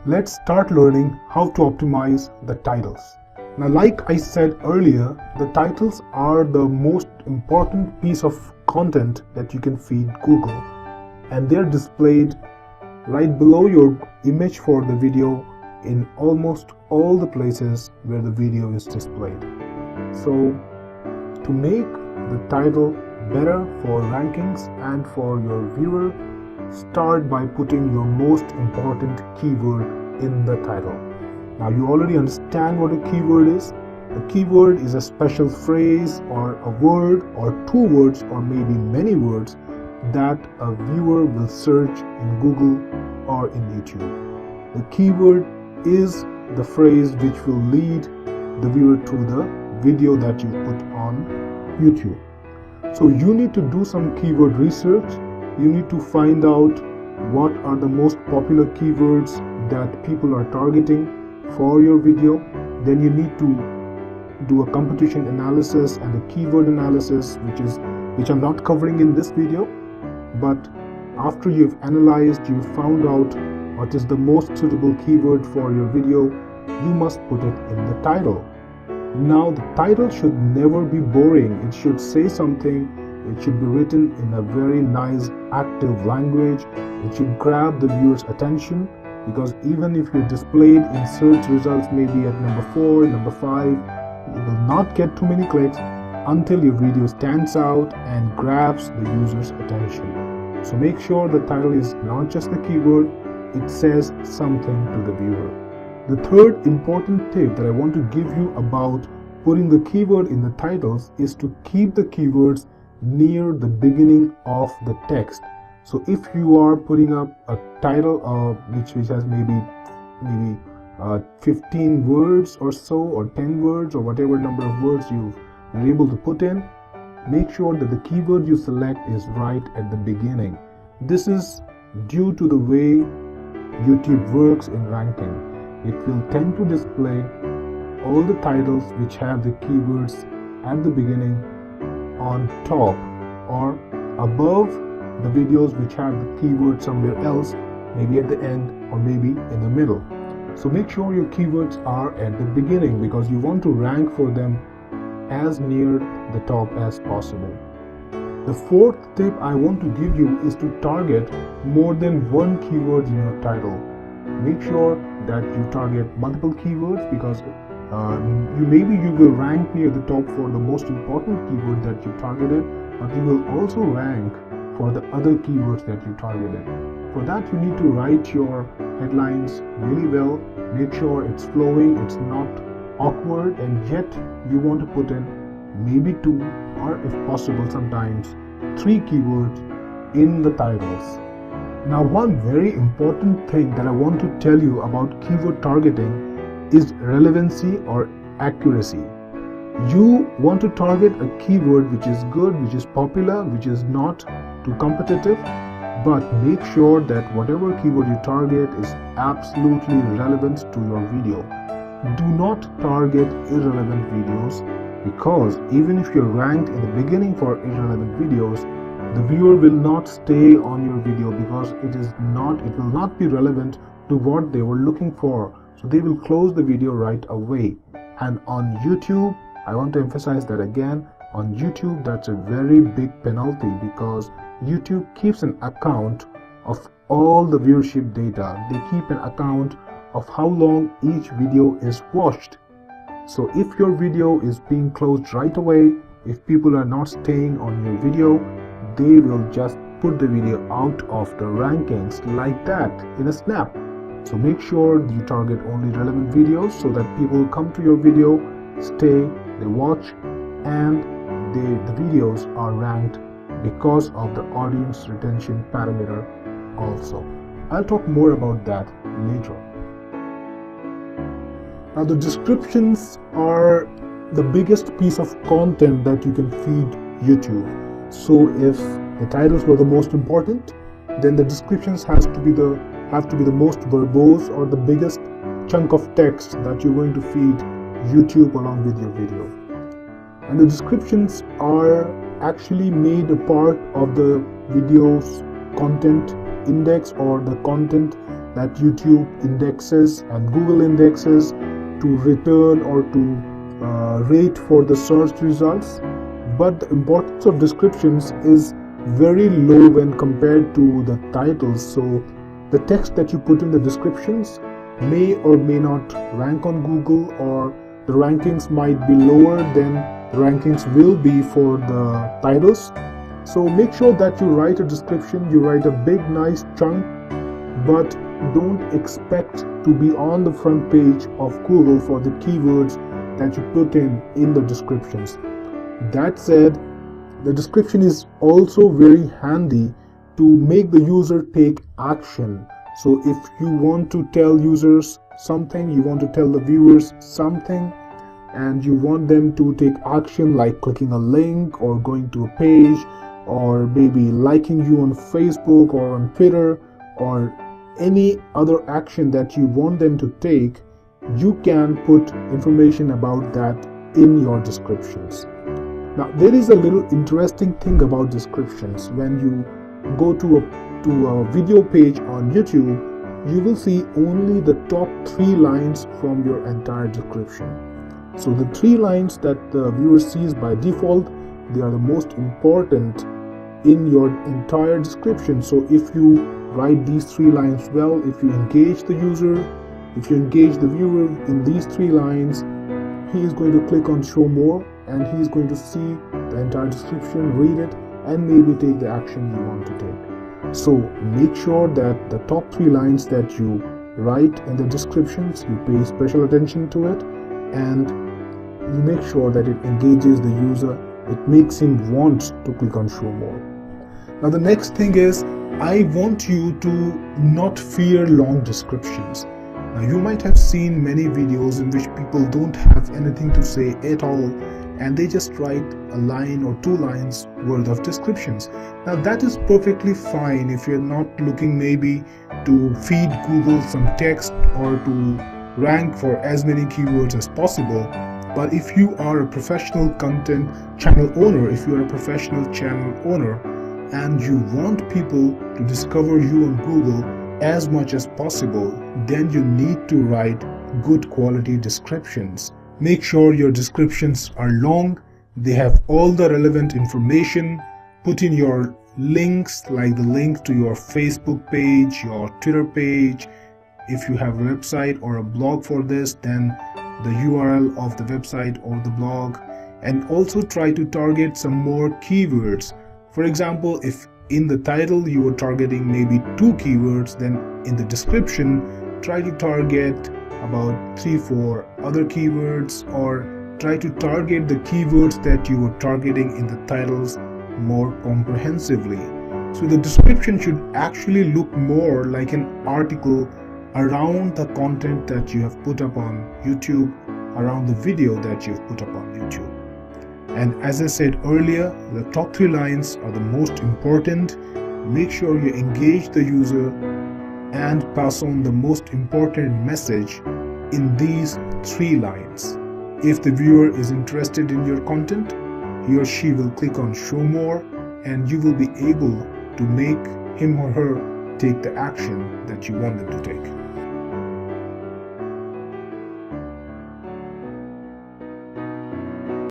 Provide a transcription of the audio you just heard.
Let's start learning how to optimize the titles. Now, like I said earlier, the titles are the most important piece of content that you can feed Google, and they're displayed right below your image for the video in almost all the places where the video is displayed. So, to make the title better for rankings and for your viewer, start by putting your most important keyword in the title. Now you already understand what a keyword is. A keyword is a special phrase or a word or two words or maybe many words that a viewer will search in Google or in YouTube. The keyword is the phrase which will lead the viewer to the video that you put on YouTube. So you need to do some keyword research. You need to find out what are the most popular keywords that people are targeting for your video. Then you need to do a competition analysis and a keyword analysis, which I'm not covering in this video. But after you've analyzed, you've found out what is the most suitable keyword for your video, you must put it in the title. Now the title should never be boring. It should say something. It should be written in a very nice, active language. It should grab the viewer's attention, because even if you're displayed in search results maybe at number 4, number 5, you will not get too many clicks until your video stands out and grabs the user's attention. So make sure the title is not just the keyword, it says something to the viewer. The third important tip that I want to give you about putting the keyword in the titles is to keep the keywords near the beginning of the text. So if you are putting up a title which has maybe 15 words or so, or 10 words, or whatever number of words you're able to put in, make sure that the keyword you select is right at the beginning. This is due to the way YouTube works in ranking. It will tend to display all the titles which have the keywords at the beginning on top or above the videos which have the keyword somewhere else, maybe at the end or maybe in the middle. So make sure your keywords are at the beginning, because you want to rank for them as near the top as possible. The fourth tip I want to give you is to target more than one keyword in your title. Make sure that you target multiple keywords, because you will rank near the top for the most important keyword that you targeted, but you will also rank for the other keywords that you targeted. For that, you need to write your headlines really well. Make sure it's flowing, it's not awkward, and yet you want to put in maybe 2 or if possible sometimes 3 keywords in the titles. Now, one very important thing that I want to tell you about keyword targeting is relevancy or accuracy. You want to target a keyword which is good, which is popular, which is not too competitive, but make sure that whatever keyword you target is absolutely relevant to your video. Do not target irrelevant videos, because even if you're ranked in the beginning for irrelevant videos, the viewer will not stay on your video, because it will not be relevant to what they were looking for. So they will close the video right away. And on YouTube, I want to emphasize that again, on YouTube that's a very big penalty, because YouTube keeps an account of all the viewership data. They keep an account of how long each video is watched. So if your video is being closed right away, if people are not staying on your video, they will just put the video out of the rankings like that in a snap. So make sure you target only relevant videos, so that people come to your video, stay, they watch, and the videos are ranked because of the audience retention parameter also. I'll talk more about that later. Now, the descriptions are the biggest piece of content that you can feed YouTube. So if the titles were the most important, then the descriptions have to be the most verbose or the biggest chunk of text that you're going to feed YouTube along with your video. And the descriptions are actually made a part of the video's content index or the content that YouTube indexes and Google indexes to return or to rate for the search results. But the importance of descriptions is very low when compared to the titles. So the text that you put in the descriptions may or may not rank on Google, or the rankings might be lower than the rankings will be for the titles. So make sure that you write a description, you write a big nice chunk, but don't expect to be on the front page of Google for the keywords that you put in the descriptions. That said, the description is also very handy to make the user take action. So if you want to tell users something, you want to tell the viewers something, and you want them to take action like clicking a link or going to a page, or maybe liking you on Facebook or on Twitter, or any other action that you want them to take, you can put information about that in your descriptions. Now, there is a little interesting thing about descriptions. When you go to a video page on YouTube, you will see only the top 3 lines from your entire description. So the 3 lines that the viewer sees by default, they are the most important in your entire description. So if you write these 3 lines well, if you engage the user, if you engage the viewer in these 3 lines, he is going to click on show more, and he is going to see the entire description, read it, and maybe take the action you want to take. So make sure that the top 3 lines that you write in the descriptions, you pay special attention to it, and you make sure that it engages the user, it makes him want to click on show more. Now the next thing is, I want you to not fear long descriptions. Now you might have seen many videos in which people don't have anything to say at all, and they just write a line or 2 lines worth of descriptions. Now that is perfectly fine if you're not looking maybe to feed Google some text or to rank for as many keywords as possible. But if you are a professional content channel owner, if you are a professional channel owner, and you want people to discover you on Google as much as possible, then you need to write good quality descriptions. Make sure your descriptions are long, they have all the relevant information. Put in your links, like the link to your Facebook page, your Twitter page. If you have a website or a blog for this, then the URL of the website or the blog. And also try to target some more keywords. For example, if in the title you are targeting maybe 2 keywords, then in the description try to target about 3-4 other keywords, or try to target the keywords that you were targeting in the titles more comprehensively. So the description should actually look more like an article around the content that you have put up on YouTube, around the video that you've put up on YouTube. And as I said earlier, the top 3 lines are the most important. Make sure you engage the user and pass on the most important message in these 3 lines. If the viewer is interested in your content, he or she will click on show more, and you will be able to make him or her take the action that you want them to take.